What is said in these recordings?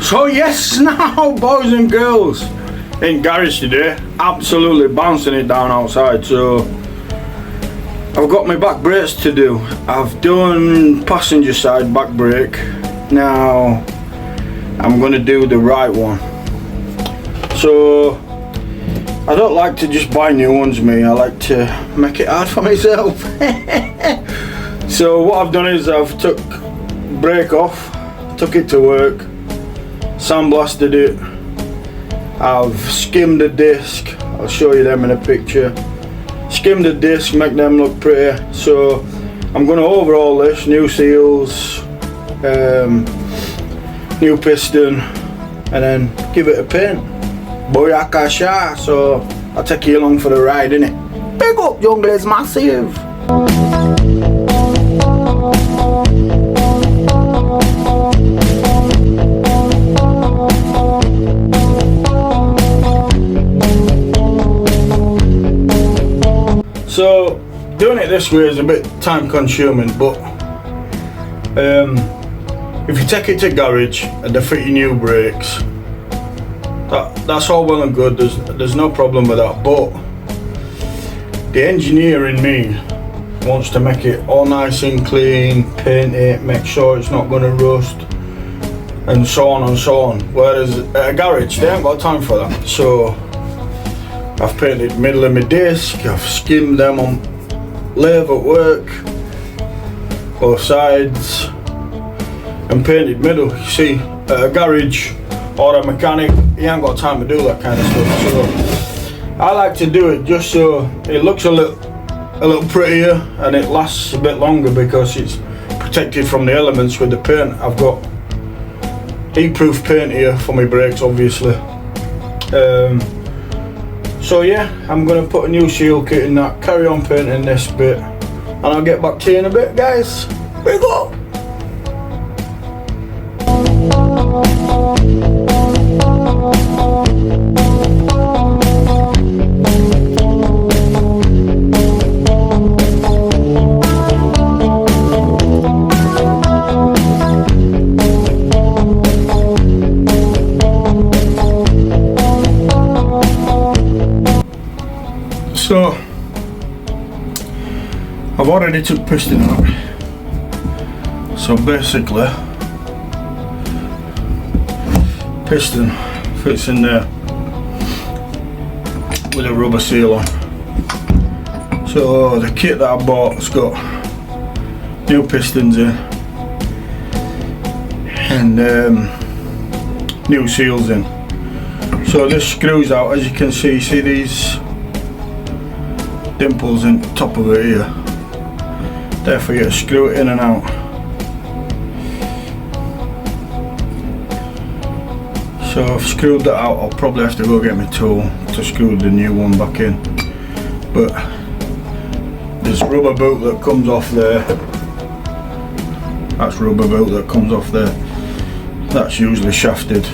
So yes, now boys and girls, in garage today, absolutely bouncing it down outside. So I've got my back brakes to do. I've done passenger side back brake. Now I'm gonna do the right one. So I don't like to just buy new ones, me. I like to make it hard for myself. So what I've done is I've took brake off, took it to work, sandblasted it. I've skimmed the disc. I'll show you them in a picture. Skimmed the disc, make them look pretty. So I'm going to overhaul this, new seals, new piston, and then give it a paint. Boyakasha. So I'll take you along for the ride, innit? Big up, Jungle is massive. So doing it this way is a bit time consuming, but if you take it to garage and they fit your new brakes, that's all well and good. There's no problem with that, but the engineer in me wants to make it all nice and clean, paint it, make sure it's not going to rust, and so on and so on. Whereas at a garage they ain't got time for that. So I've painted middle of my disc, I've skimmed them on lathe at work, both sides, and painted middle. You see, at a garage or a mechanic, he ain't got time to do that kind of stuff. So I like to do it just so it looks a little prettier and it lasts a bit longer because it's protected from the elements with the paint. I've got heat-proof paint here for my brakes, obviously. So yeah, I'm going to put a new seal kit in that, carry on painting this bit, and I'll get back to you in a bit, guys. Big up! So I've already took piston out. So basically piston fits in there with a rubber seal on. So the kit that I bought's got new pistons in and new seals in. So this screws out, as you can see these dimples in the top of it here. Therefore you have to screw it in and out. So I've screwed that out. I'll probably have to go get my tool to screw the new one back in. But there's rubber boot that comes off there. That's rubber boot that comes off there. That's usually shafted.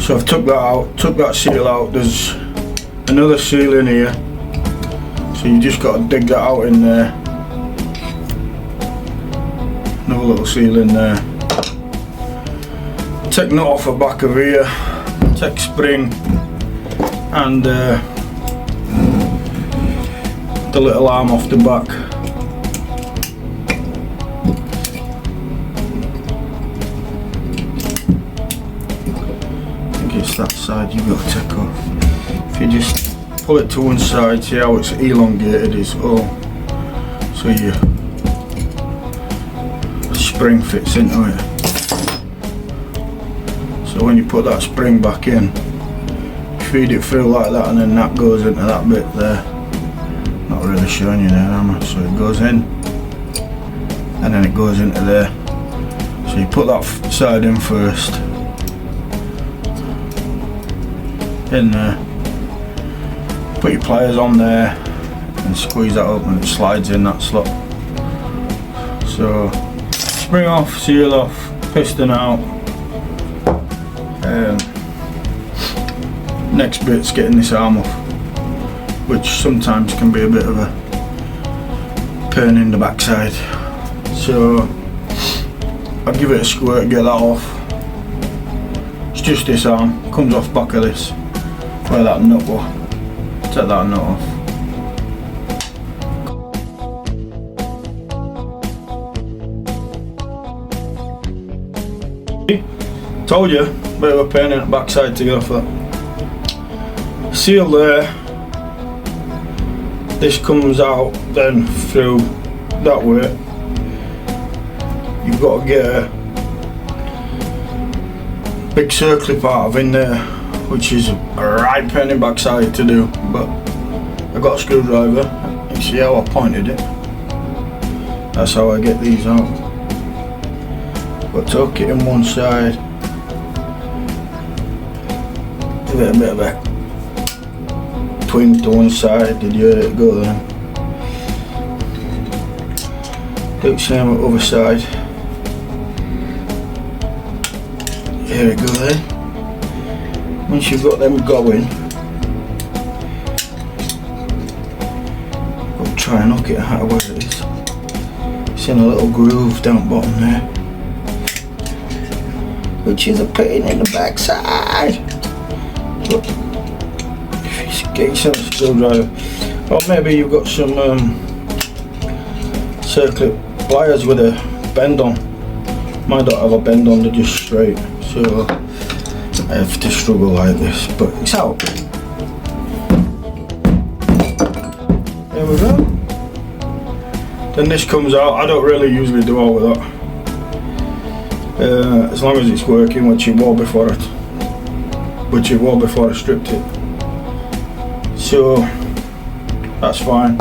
So I've took that out, took that seal out. There's another seal in here. So you just got to dig that out in there. Another little seal in there. Take nut off the back of here. Take spring and the little arm off the back. I think it's that side you've got to take off. If you just pull it to one side, see how it's elongated is all. So your spring fits into it. So when you put that spring back in, feed it through like that, and then that goes into that bit there. Not really showing you there, am I? So it goes in, and then it goes into there. So you put that side in first, in there. Put your pliers on there and squeeze that up, and it slides in that slot. So spring off, seal off, piston out. Next bit's getting this arm off, which sometimes can be a bit of a pain in the backside. So I give it a squirt, get that off. It's just this arm, comes off back of this, where that nut was. Take that nut off. Told you, bit of a pain in the backside to get off that. Seal there. This comes out then through that way. You've got to get a big circlip out of in there, which is a right pain in the backside to do, but I got a screwdriver. You see how I pointed it? That's how I get these out. But tuck it in one side. Give it a bit of a twing to one side. Did you hear it go then? Do the same on the other side. Here it go then. Once you've got them going, I'll try and knock it out of where it is. It's in a little groove down bottom there, which is a pain in the backside. But if you get yourself a screwdriver, or maybe you've got some circlip pliers with a bend on. Mine don't have a bend on, they're just straight, so I have to struggle like this, but it's out. There we go. Then this comes out. I don't really usually do all of that, as long as it's working, which it was before I stripped it. So that's fine.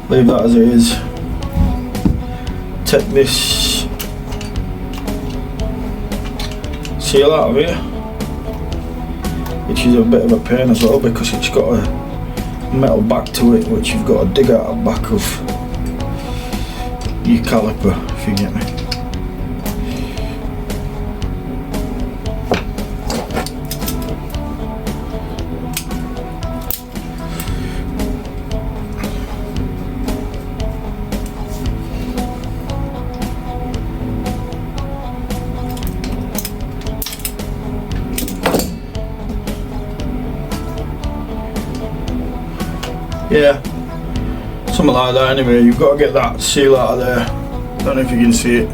Leave that as it is. Take this seal out of here, which is a bit of a pain as well because it's got a metal back to it, which you've got to dig out the back of your caliper, if you get me. Yeah, something like that anyway. You've got to get that seal out of there. Don't know if you can see it.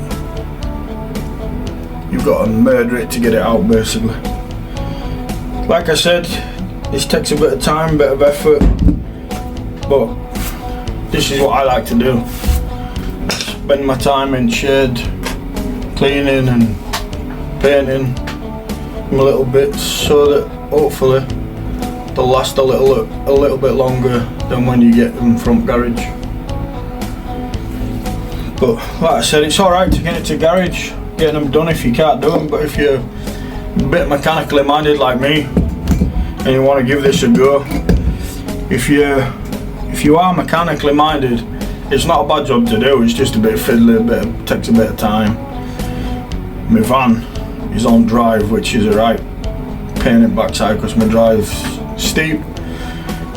You've got to murder it to get it out, basically. Like I said, this takes a bit of time, bit of effort, but this is what I like to do. Spend my time in shed, cleaning and painting my little bits so that hopefully they'll last a little bit longer than when you get them from garage. But like I said, it's alright to get it to garage, getting them done if you can't do them, but if you're a bit mechanically minded like me and you want to give this a go, if you are mechanically minded, it's not a bad job to do. It's just a bit fiddly, takes a bit of time. My van is on drive, which is a right pain in the backside because my drive's steep,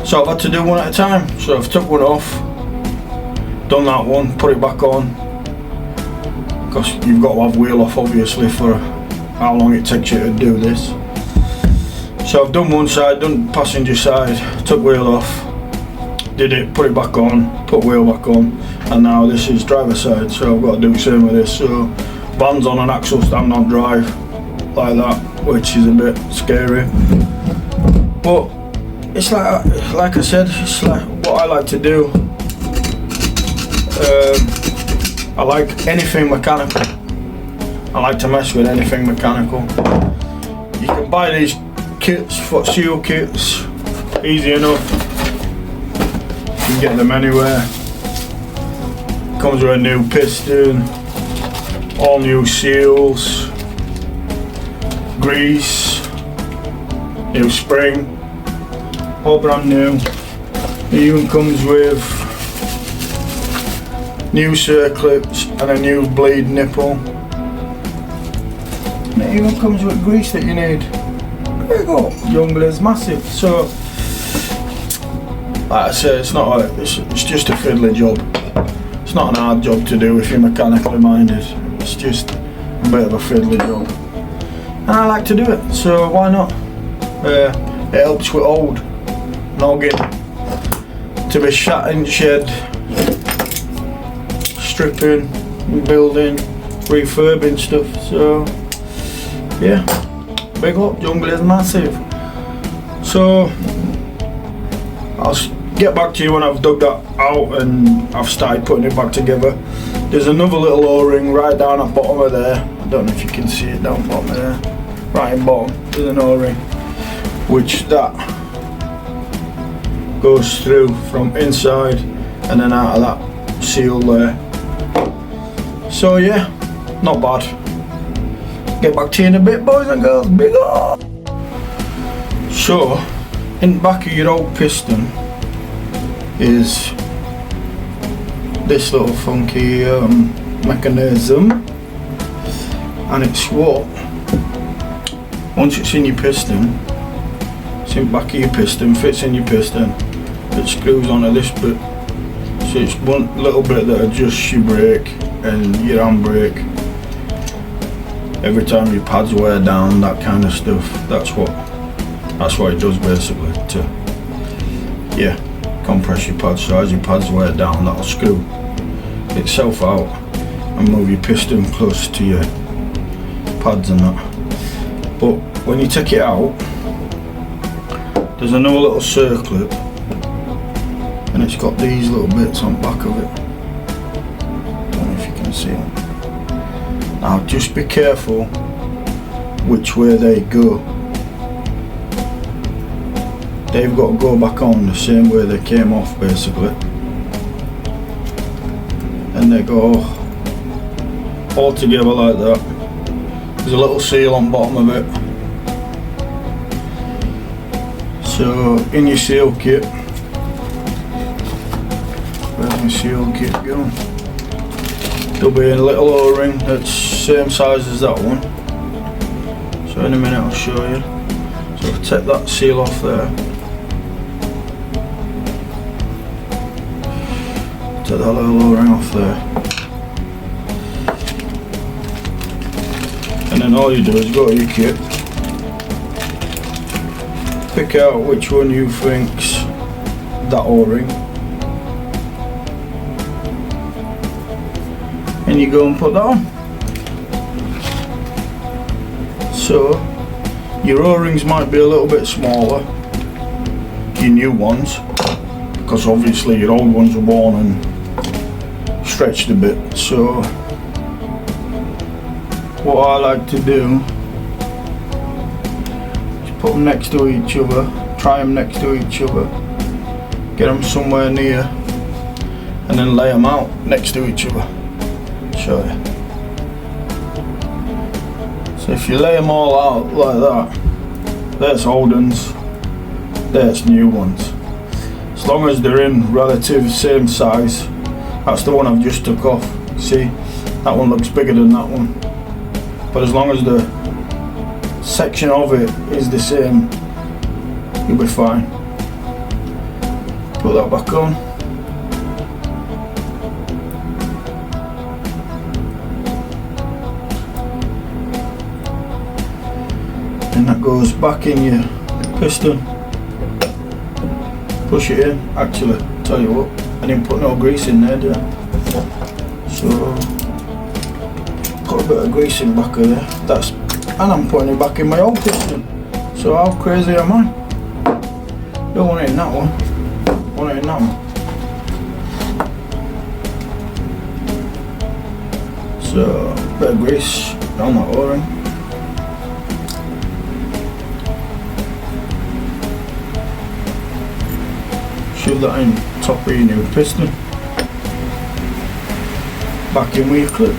so I've had to do one at a time. So I've took one off, done that one, put it back on, because you've got to have wheel off obviously for how long it takes you to do this. So I've done one side, done passenger side, took wheel off, did it, put it back on, put wheel back on, and now this is driver side, so I've got to do the same with this. So van's on an axle stand on drive like that, which is a bit scary. But it's like I said, it's like what I like to do. I like anything mechanical. I like to mess with anything mechanical. You can buy these kits, foot seal kits, easy enough. You can get them anywhere. Comes with a new piston, all new seals, grease, new spring, all brand new. It even comes with new circlips and a new bleed nipple. And it even comes with grease that you need. There you go, Youngblades massive. So, like I say, it's just a fiddly job. It's not an hard job to do if you're mechanically minded. It's just a bit of a fiddly job. And I like to do it, so why not? It helps with old noggin to be shat in shed, stripping, building, refurbing stuff. So yeah, big up, jungle is massive. So I'll get back to you when I've dug that out and I've started putting it back together. There's another little O-ring right down at the bottom of there. I don't know if you can see it down bottom there. Right in bottom, there's an O-ring, which that goes through from inside and then out of that seal there. So yeah, not bad. Get back to you in a bit, boys and girls. Big up! So, in the back of your old piston is this little funky mechanism, and it's what, once it's in your piston, it's in the back of your piston, fits in your piston, it screws onto this bit. So it's one little bit that adjusts your brake and your handbrake every time your pads wear down, that kind of stuff. That's what it does basically, to compress your pads. So as your pads wear down, that'll screw itself out and move your piston close to your pads and that. But when you take it out, there's another little circlip, and it's got these little bits on the back of it. Don't know if you can see them. Now just be careful which way they go. They've got to go back on the same way they came off basically, and they go all together like that. There's a little seal on the bottom of it. So in your seal kit, where's my seal kit going? There'll be a little O-ring that's same size as that one. So in a minute I'll show you. So I'll take that seal off there. Take that little O-ring off there. And then all you do is go to your kit, pick out which one you think's that O-ring, and you go and put that on. So your O-rings might be a little bit smaller, your new ones, because obviously your old ones were worn and stretched a bit. So what I like to do is put them next to each other, try them next to each other, get them somewhere near, and then lay them out next to each other. Show you. So if you lay them all out like that, there's old ones, there's new ones. As long as they're in relative same size. That's the one I've just took off. See, that one looks bigger than that one. But as long as the section of it is the same, you'll be fine. Put that back on. And that goes back in your piston. Push it in. Actually, tell you what, I didn't put no grease in there, did I? So put a bit of grease in back of there. That's, and I'm putting it back in my old piston. So how crazy am I? Don't want it in that one. Want it in that one. So a bit of grease down that O-ring. Shove that in top of your new piston. Back in with your clip.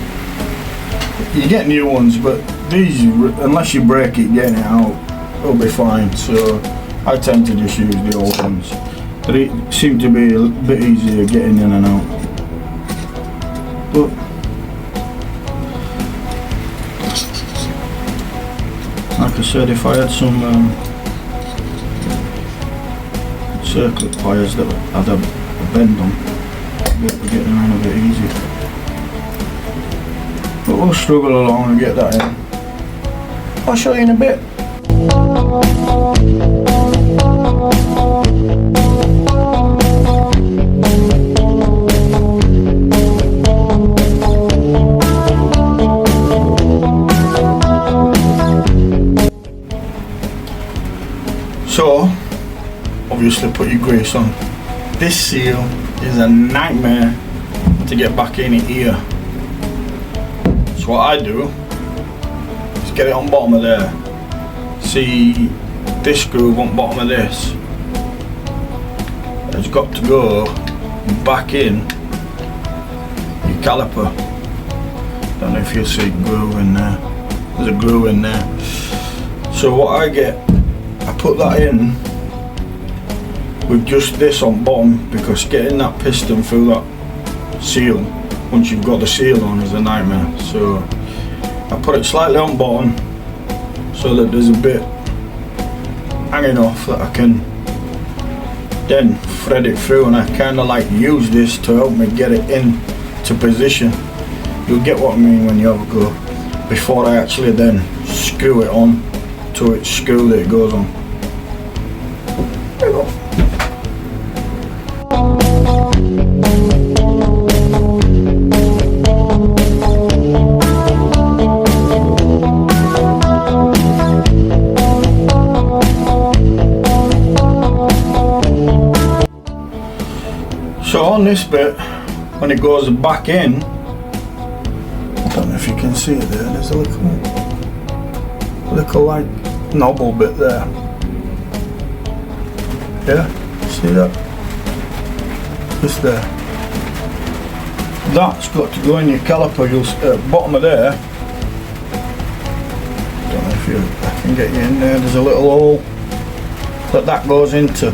You get new ones, but these, unless you break it getting it out, it'll be fine. So I tend to just use the old ones. They seem to be a bit easier getting in and out. But like I said, if I had some circlip pliers that had a bend on, I'd be able to get around a bit easier. But we'll struggle along and get that in. I'll show you in a bit. So, obviously put your grease on. This seal is a nightmare to get back in here. So what I do is get it on bottom of there. See this groove on bottom of this. It's got to go back in your caliper. Don't know if you'll see a groove in there. There's a groove in there. So what I get, I put that in with just this on bottom, because getting that piston through that seal, once you've got the seal on, is a nightmare. So I put it slightly on bottom so that there's a bit hanging off that I can then thread it through, and I kind of like use this to help me get it into position. You'll get what I mean when you have a go, before I actually then screw it on to its screw that it goes on. There we go. So on this bit, when it goes back in, I don't know if you can see it there, there's a little like knobble bit there. Yeah, see that? Just there. That's got to go in your caliper. You'll bottom of there. Don't know if I can get you in there. There's a little hole that goes into.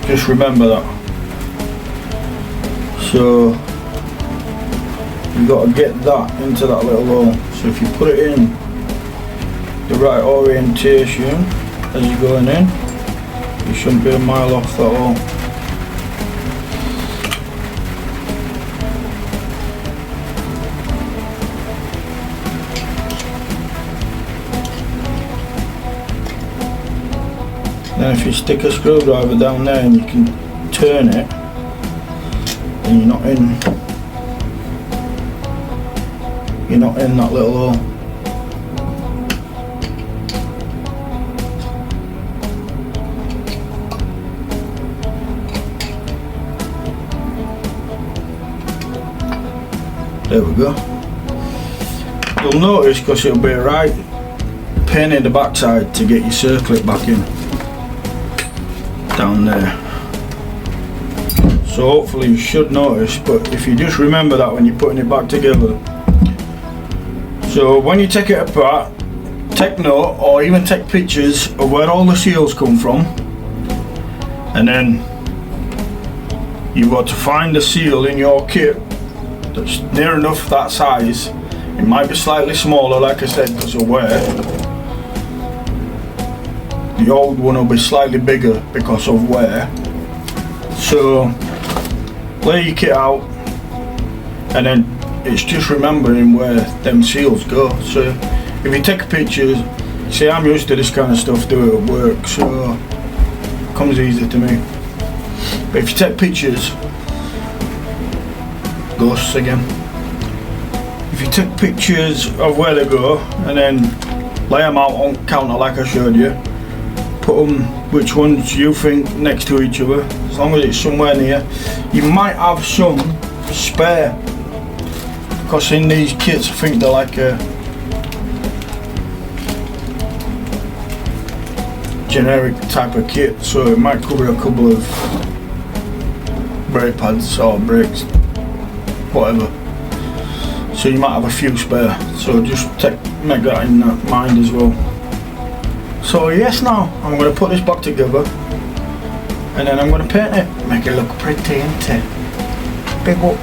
Just remember that. So you've got to get that into that little hole. So if you put it in the right orientation as you're going in, you shouldn't be a mile off that hole. Then if you stick a screwdriver down there and you can turn it, and you're not in that little hole. There we go. You'll notice, because it'll be a right pain in the backside to get your circlip back in down there. So hopefully you should notice, but if you just remember that when you're putting it back together. So when you take it apart, take note or even take pictures of where all the seals come from, and then you've got to find the seal in your kit that's near enough that size. It might be slightly smaller, like I said, because of wear. The old one will be slightly bigger because of wear. So lay your kit out, and then it's just remembering where them seals go. So if you take pictures, see, I'm used to this kind of stuff, do it at work, so it comes easy to me. But if you take pictures, ghosts again. If you take pictures of where they go and then lay them out on counter like I showed you, put them which ones you think next to each other, as long as it's somewhere near. You might have some spare, because in these kits I think they're like a generic type of kit, so it might cover a couple of brake pads or brakes, whatever. So you might have a few spare, so just make that in mind as well. So yes, now I'm going to put this back together, and then I'm going to paint it, make it look pretty, ain't it? Big up.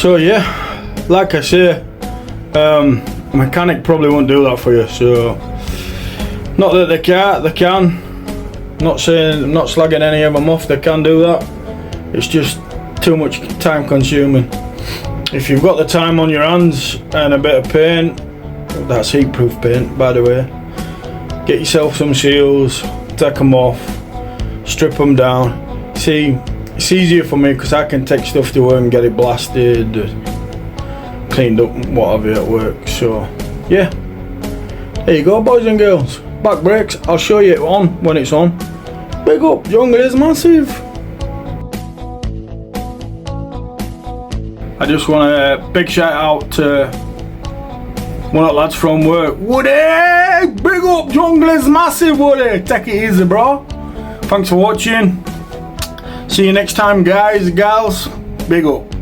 So yeah, like I say, mechanic probably won't do that for you. So not that they can't, they can. Not saying, not slagging any of them off, they can do that. It's just too much time consuming. If you've got the time on your hands and a bit of paint, that's heat proof paint by the way, get yourself some seals, take them off, strip them down. See, it's easier for me because I can take stuff to work and get it blasted, cleaned up, whatever at work. So yeah, there you go, boys and girls. Back brakes, I'll show you it on when it's on. Big up, Jungle is massive. I just want a big shout out to one of the lads from work. Woody! Big up, Jungle is massive, Woody! Take it easy, bro. Thanks for watching. See you next time, guys, gals. Big up.